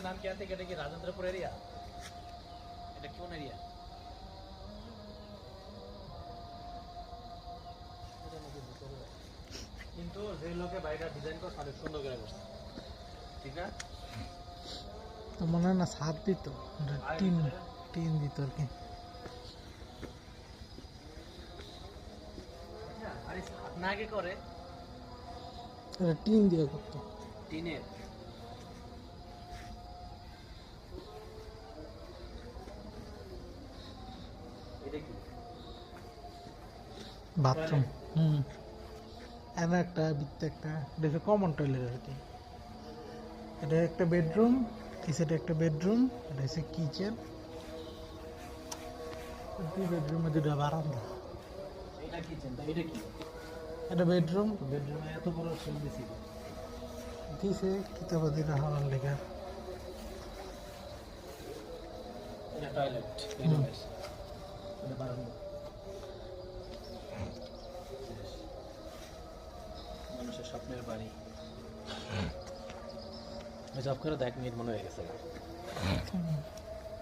নাম কি আছে এটা কি রাজেন্দ্রপুর এরিয়া? এটা কোন এরিয়া? কিন্তু যে লোকে বাড়িটা ডিজাইন করে অনেক সুন্দর করে করছে, ঠিক না? তো মনে হয় না ছাদ দিত, টিন টিন দিত আর কি। আরে না আগে করে টিন দিয়ে করতো। টিনের। এটা কি? বাথরুম। এনে একটা ভিত্তি একটা দেখে কমন টয়লেট আর কি। এটা একটা বেডরুম, এই সাইডে একটা বেডরুম, এটা হচ্ছে কিচেন, দুই বেডরুমে দুটা বারান্দা। এটা কিচেন, এটা কি? এটা বেডরুম বেডরুমে এত বড় সিল দিছি। দিছে কিতাবাদি রাখার লেখা। এটা টয়লেট, এটা বারান্দা। মানুষের স্বপ্নের বাড়ি। জব করে 1 মিনিট মনে হয়ে গেছে।